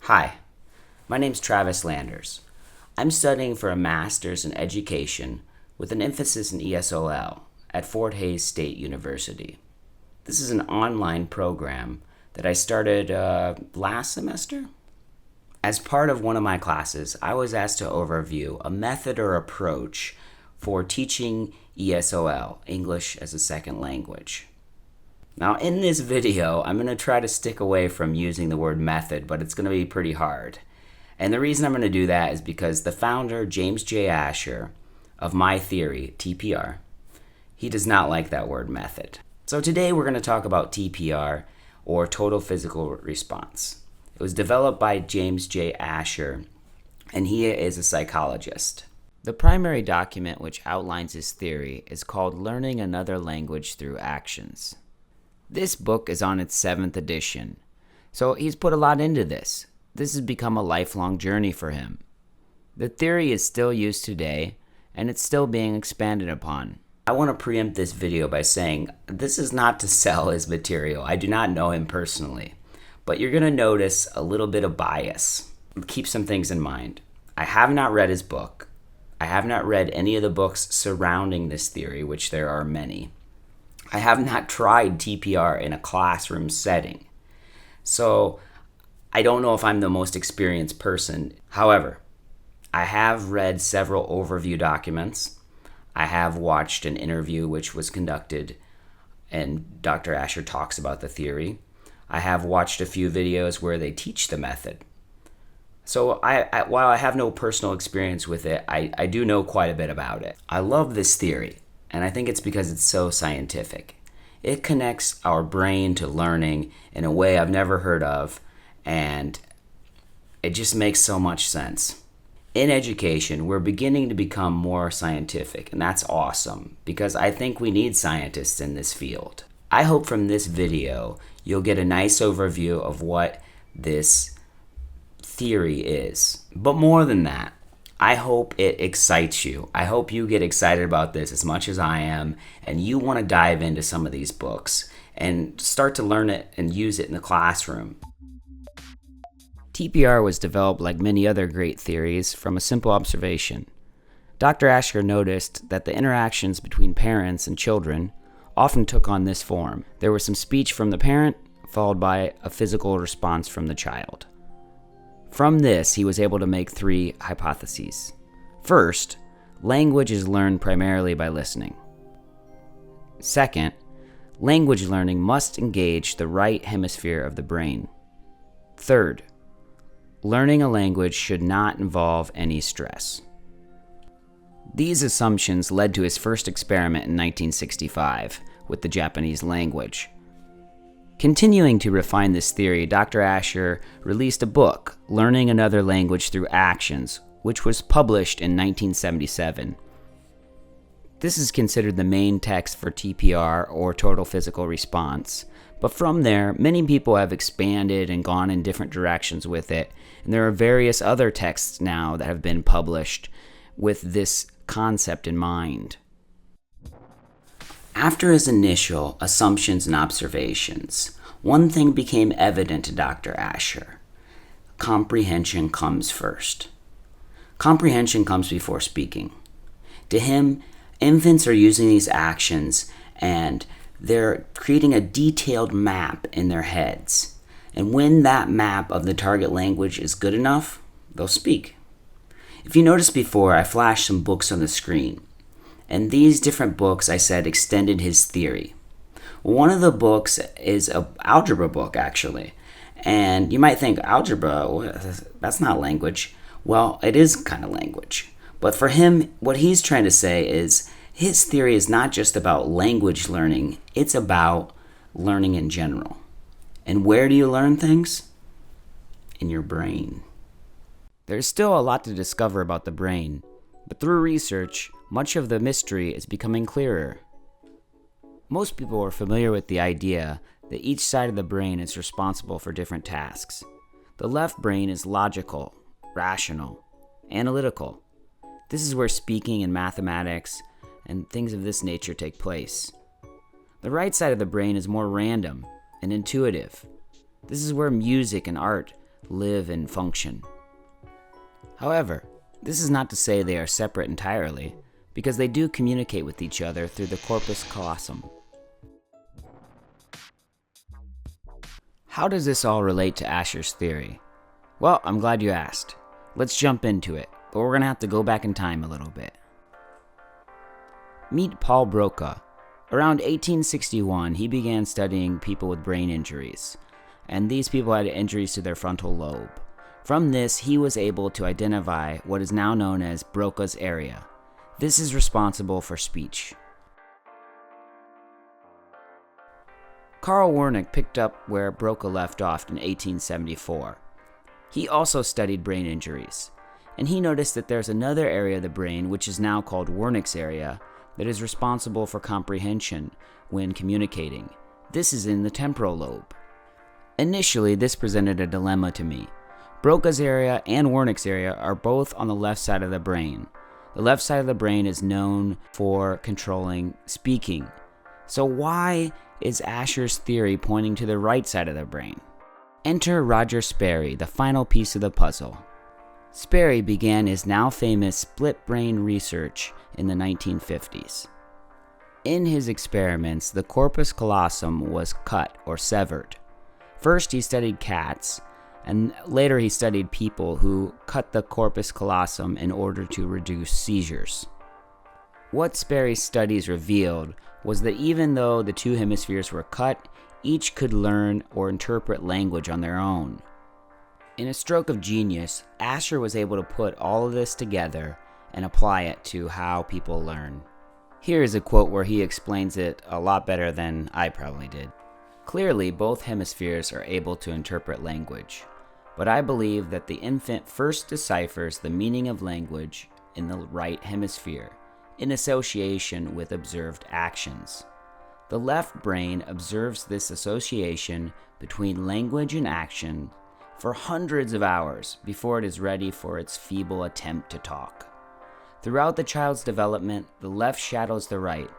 Hi, my name's Travis Landers. I'm studying for a master's in education with an emphasis in ESOL at Fort Hays State University. This is an online program that I started last semester. As part of one of my classes, I was asked to overview a method or approach for teaching ESOL, English as a Second Language. Now, in this video, I'm going to try to stick away from using the word method, but it's going to be pretty hard. And the reason I'm going to do that is because the founder, James J. Asher, of my theory, TPR, he does not like that word method. So today we're going to talk about TPR, or Total Physical Response. It was developed by James J. Asher, and he is a psychologist. The primary document which outlines his theory is called Learning Another Language Through Actions. This book is on its 7th edition, so he's put a lot into this. This has become a lifelong journey for him. The theory is still used today, and it's still being expanded upon. I want to preempt this video by saying this is not to sell his material. I do not know him personally, but you're going to notice a little bit of bias. Keep some things in mind. I have not read his book. I have not read any of the books surrounding this theory, which there are many. I have not tried TPR in a classroom setting, so I don't know if I'm the most experienced person. However, I have read several overview documents. I have watched an interview which was conducted, and Dr. Asher talks about the theory. I have watched a few videos where they teach the method. So while I have no personal experience with it, I do know quite a bit about it. I love this theory. And I think it's because it's so scientific. It connects our brain to learning in a way I've never heard of, and it just makes so much sense. In education, we're beginning to become more scientific, and that's awesome, because I think we need scientists in this field. I hope from this video, you'll get a nice overview of what this theory is. But more than that, I hope it excites you. I hope you get excited about this as much as I am, and you want to dive into some of these books and start to learn it and use it in the classroom. TPR was developed like many other great theories from a simple observation. Dr. Asher noticed that the interactions between parents and children often took on this form. There was some speech from the parent, followed by a physical response from the child. From this, he was able to make 3 hypotheses. First, language is learned primarily by listening. Second, language learning must engage the right hemisphere of the brain. Third, learning a language should not involve any stress. These assumptions led to his first experiment in 1965 with the Japanese language. Continuing to refine this theory, Dr. Asher released a book, Learning Another Language Through Actions, which was published in 1977. This is considered the main text for TPR, or Total Physical Response, but from there, many people have expanded and gone in different directions with it, and there are various other texts now that have been published with this concept in mind. After his initial assumptions and observations, one thing became evident to Dr. Asher. Comprehension comes first. Comprehension comes before speaking. To him, infants are using these actions and they're creating a detailed map in their heads. And when that map of the target language is good enough, they'll speak. If you noticed before, I flashed some books on the screen. And these different books, I said, extended his theory. One of the books is an algebra book, actually. And you might think, algebra, that's not language. Well, it is kind of language. But for him, what he's trying to say is his theory is not just about language learning, it's about learning in general. And where do you learn things? In your brain. There's still a lot to discover about the brain, But through research, much of the mystery is becoming clearer. Most people are familiar with the idea that each side of the brain is responsible for different tasks. The left brain is logical, rational, analytical. This is where speaking and mathematics and things of this nature take place. The right side of the brain is more random and intuitive. This is where music and art live and function. However, this is not to say they are separate entirely, because they do communicate with each other through the corpus callosum. How does this all relate to Asher's theory? Well, I'm glad you asked. Let's jump into it, but we're going to have to go back in time a little bit. Meet Paul Broca. Around 1861, he began studying people with brain injuries, and these people had injuries to their frontal lobe. From this, he was able to identify what is now known as Broca's area. This is responsible for speech. Carl Wernicke picked up where Broca left off in 1874. He also studied brain injuries, and he noticed that there's another area of the brain, which is now called Wernicke's area, that is responsible for comprehension when communicating. This is in the temporal lobe. Initially, this presented a dilemma to me. Broca's area and Wernicke's area are both on the left side of the brain. The left side of the brain is known for controlling speaking. So why is Asher's theory pointing to the right side of the brain? Enter Roger Sperry, the final piece of the puzzle. Sperry began his now famous split brain research in the 1950s. In his experiments, the corpus callosum was cut or severed. First, he studied cats, and later he studied people who cut the corpus callosum in order to reduce seizures. What Sperry's studies revealed was that even though the two hemispheres were cut, each could learn or interpret language on their own. In a stroke of genius, Asher was able to put all of this together and apply it to how people learn. Here is a quote where he explains it a lot better than I probably did. Clearly, both hemispheres are able to interpret language, but I believe that the infant first deciphers the meaning of language in the right hemisphere, in association with observed actions. The left brain observes this association between language and action for hundreds of hours before it is ready for its feeble attempt to talk. Throughout the child's development, the left shadows the right,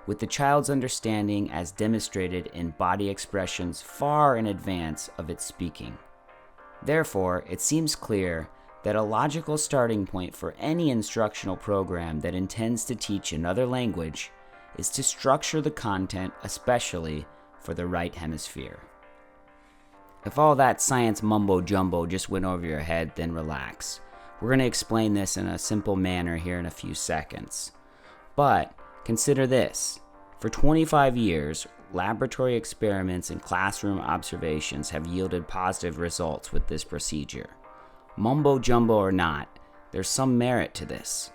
with the child's understanding as demonstrated in body expressions far in advance of its speaking. Therefore, it seems clear that a logical starting point for any instructional program that intends to teach another language is to structure the content especially for the right hemisphere. If all that science mumbo-jumbo just went over your head, then relax. We're going to explain this in a simple manner here in a few seconds. But consider this. For 25 years, laboratory experiments and classroom observations have yielded positive results with this procedure. Mumbo-jumbo or not, there's some merit to this.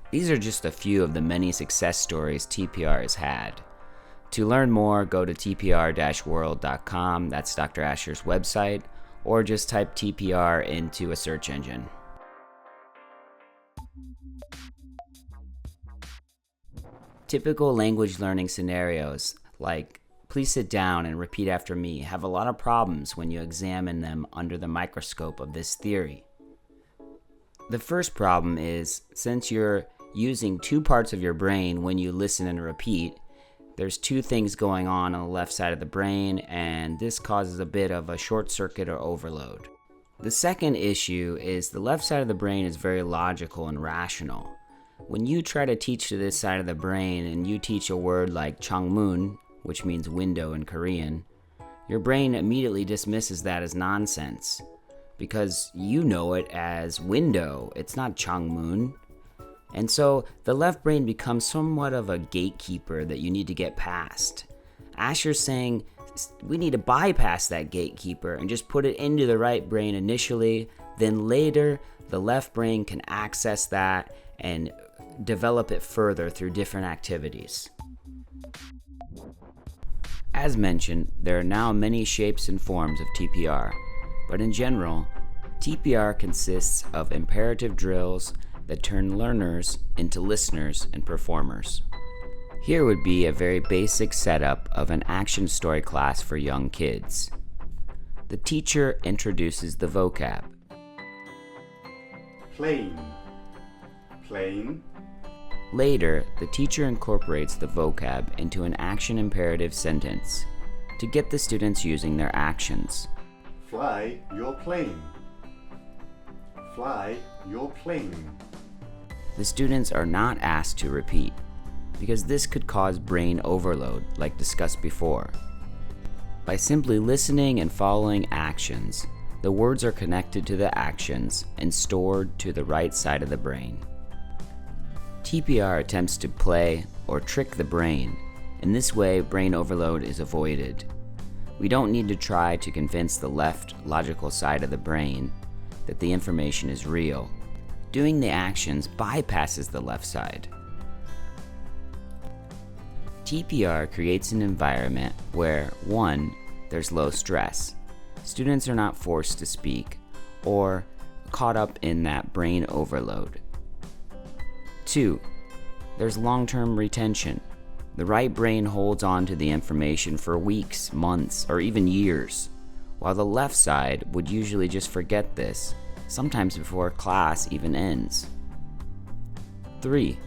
These are just a few of the many success stories TPR has had. To learn more, go to tpr-world.com, that's Dr. Asher's website, or just type TPR into a search engine. Typical language learning scenarios, like please sit down and repeat after me, have a lot of problems when you examine them under the microscope of this theory. The first problem is, since you're using two parts of your brain when you listen and repeat, there's two things going on the left side of the brain, and this causes a bit of a short circuit or overload. The second issue is the left side of the brain is very logical and rational. When you try to teach to this side of the brain and you teach a word like changmun, which means window in Korean, your brain immediately dismisses that as nonsense because you know it as window. It's not changmun. And so the left brain becomes somewhat of a gatekeeper that you need to get past. Asher's saying we need to bypass that gatekeeper and just put it into the right brain initially, then later the left brain can access that and develop it further through different activities. As mentioned, there are now many shapes and forms of TPR, but in general, TPR consists of imperative drills that turn learners into listeners and performers. Here would be a very basic setup of an action story class for young kids. The teacher introduces the vocab. Plane, plane. Later, the teacher incorporates the vocab into an action imperative sentence to get the students using their actions. Fly your plane. Fly your plane. The students are not asked to repeat, because this could cause brain overload, like discussed before. By simply listening and following actions, the words are connected to the actions and stored to the right side of the brain. TPR attempts to play or trick the brain. In this way, brain overload is avoided. We don't need to try to convince the left logical side of the brain that the information is real. Doing the actions bypasses the left side. TPR creates an environment where, 1, there's low stress. Students are not forced to speak or caught up in that brain overload. 2, there's long-term retention. The right brain holds on to the information for weeks, months, or even years, while the left side would usually just forget this, sometimes before class even ends. 3,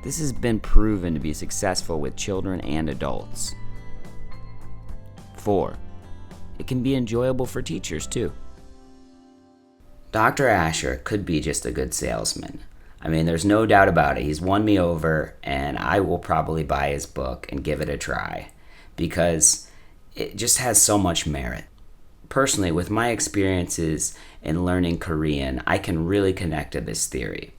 this has been proven to be successful with children and adults. 4, it can be enjoyable for teachers too. Dr. Asher could be just a good salesman. I mean, there's no doubt about it. He's won me over, and I will probably buy his book and give it a try because it just has so much merit. Personally, with my experiences in learning Korean, I can really connect to this theory.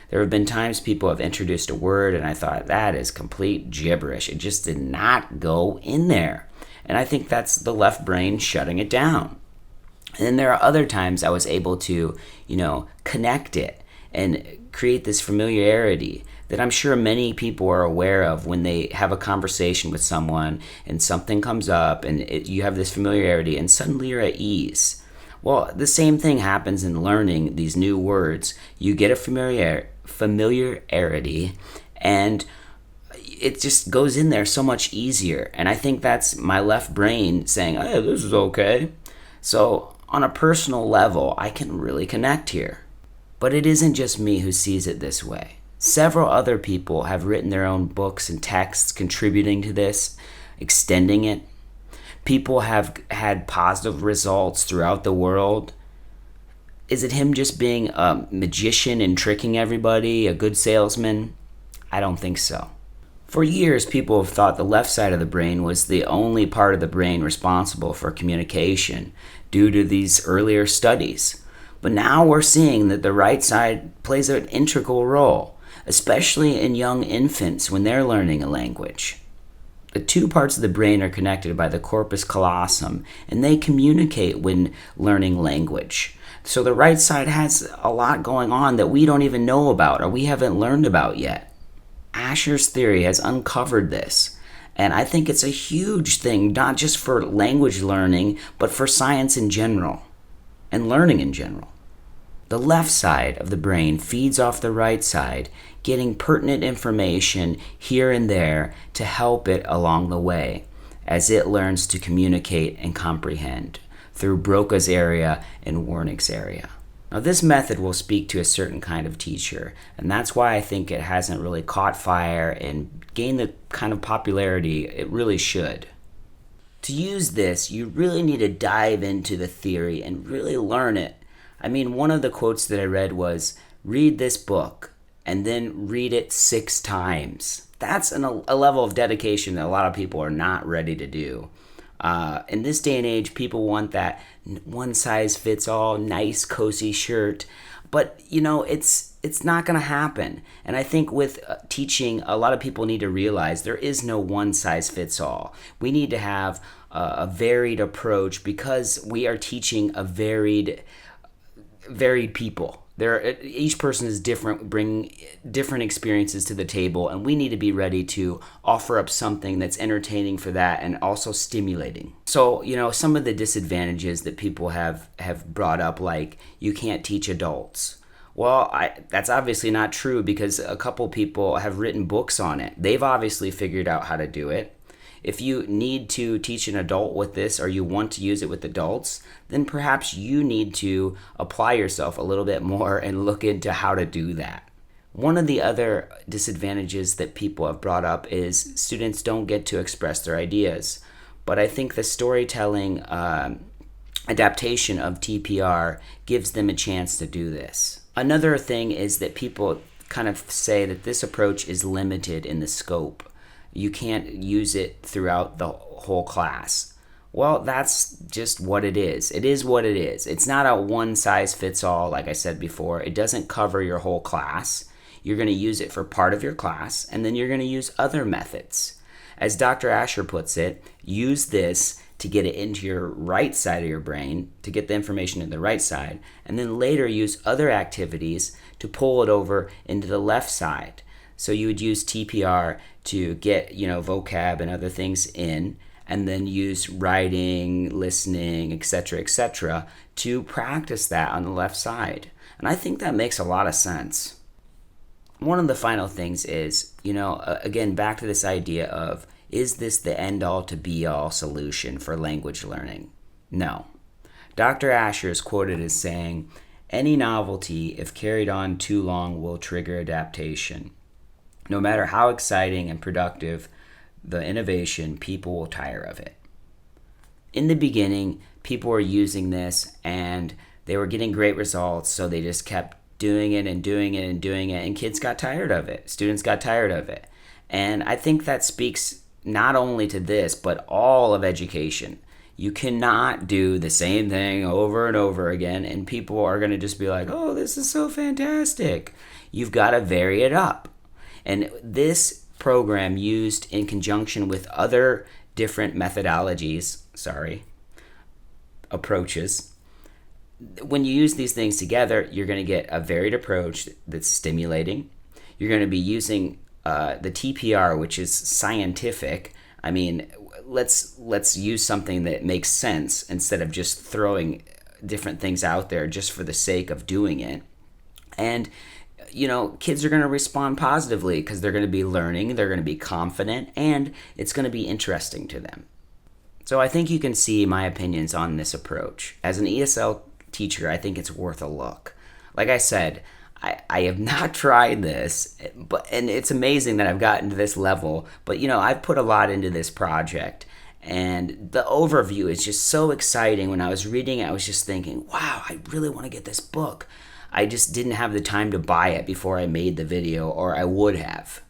There have been times people have introduced a word and I thought, that is complete gibberish. It just did not go in there. And I think that's the left brain shutting it down. And then there are other times I was able to, connect it and create this familiarity that I'm sure many people are aware of when they have a conversation with someone and something comes up and you have this familiarity and suddenly you're at ease. Well, the same thing happens in learning these new words. You get a familiarity and it just goes in there so much easier. And I think that's my left brain saying, hey, this is okay. So on a personal level, I can really connect here. But it isn't just me who sees it this way. Several other people have written their own books and texts contributing to this, extending it. People have had positive results throughout the world. Is it him just being a magician and tricking everybody, a good salesman? I don't think so. For years, people have thought the left side of the brain was the only part of the brain responsible for communication due to these earlier studies. But now we're seeing that the right side plays an integral role, especially in young infants when they're learning a language. The two parts of the brain are connected by the corpus callosum, and they communicate when learning language. So the right side has a lot going on that we don't even know about or we haven't learned about yet. Asher's theory has uncovered this, and I think it's a huge thing, not just for language learning, but for science in general and learning in general. The left side of the brain feeds off the right side, getting pertinent information here and there to help it along the way as it learns to communicate and comprehend through Broca's area and Wernicke's area. Now, this method will speak to a certain kind of teacher, and that's why I think it hasn't really caught fire and gained the kind of popularity it really should. To use this, you really need to dive into the theory and really learn it. I mean, one of the quotes that I read was, read this book and then read it 6 times. That's a level of dedication that a lot of people are not ready to do. In this day and age, people want that one-size-fits-all, nice, cozy shirt. But, it's it's not going to happen. And I think with teaching, a lot of people need to realize there is no one size fits all. We need to have a varied approach because we are teaching a varied people. Each person is different, bring different experiences to the table, and we need to be ready to offer up something that's entertaining for that and also stimulating. So, some of the disadvantages that people have brought up, like you can't teach adults. Well, that's obviously not true because a couple people have written books on it. They've obviously figured out how to do it. If you need to teach an adult with this or you want to use it with adults, then perhaps you need to apply yourself a little bit more and look into how to do that. One of the other disadvantages that people have brought up is students don't get to express their ideas. But I think the storytelling adaptation of TPR gives them a chance to do this. Another thing is that people kind of say that this approach is limited in the scope. You can't use it throughout the whole class. Well, that's just what it is. It is what it is. It's not a one size fits all, like I said before. It doesn't cover your whole class. You're going to use it for part of your class, and then you're going to use other methods. As Dr. Asher puts it, use this to get it into your right side of your brain, to get the information in the right side, and then later use other activities to pull it over into the left side. So you would use TPR to get, vocab and other things in, and then use writing, listening, etc., to practice that on the left side. And I think that makes a lot of sense. One of the final things is, again, back to this idea of, is this the end-all to be-all solution for language learning? No. Dr. Asher is quoted as saying, "Any novelty, if carried on too long, will trigger adaptation. No matter how exciting and productive the innovation, people will tire of it." In the beginning, people were using this and they were getting great results, so they just kept doing it and doing it and doing it, and kids got tired of it. Students got tired of it. And I think that speaks not only to this, but all of education. You cannot do the same thing over and over again, and people are going to just be like, oh, this is so fantastic. You've got to vary it up. And this program, used in conjunction with other different approaches, when you use these things together, you're going to get a varied approach that's stimulating. You're going to be using the TPR, which is scientific. I mean, let's use something that makes sense instead of just throwing different things out there just for the sake of doing it. And kids are going to respond positively because they're going to be learning, they're going to be confident, and it's going to be interesting to them. So I think you can see my opinions on this approach. As an ESL teacher, I think it's worth a look. Like I said, I have not tried this, and it's amazing that I've gotten to this level, but I've put a lot into this project, and the overview is just so exciting. When I was reading it, I was just thinking, wow, I really want to get this book. I just didn't have the time to buy it before I made the video, or I would have.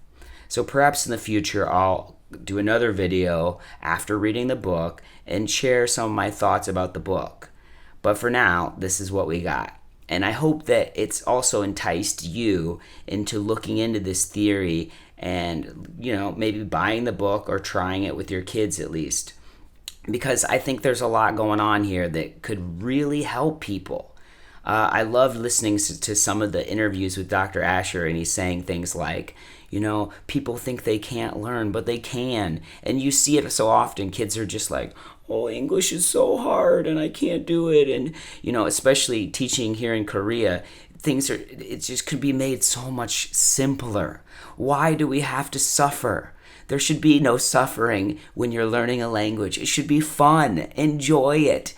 So perhaps in the future, I'll do another video after reading the book and share some of my thoughts about the book. But for now, this is what we got. And I hope that it's also enticed you into looking into this theory and, maybe buying the book or trying it with your kids at least. Because I think there's a lot going on here that could really help people. I loved listening to some of the interviews with Dr. Asher, and he's saying things like, people think they can't learn, but they can. And you see it so often. Kids are just like, oh, English is so hard and I can't do it. And, especially teaching here in Korea, it just could be made so much simpler. Why do we have to suffer? There should be no suffering when you're learning a language. It should be fun. Enjoy it.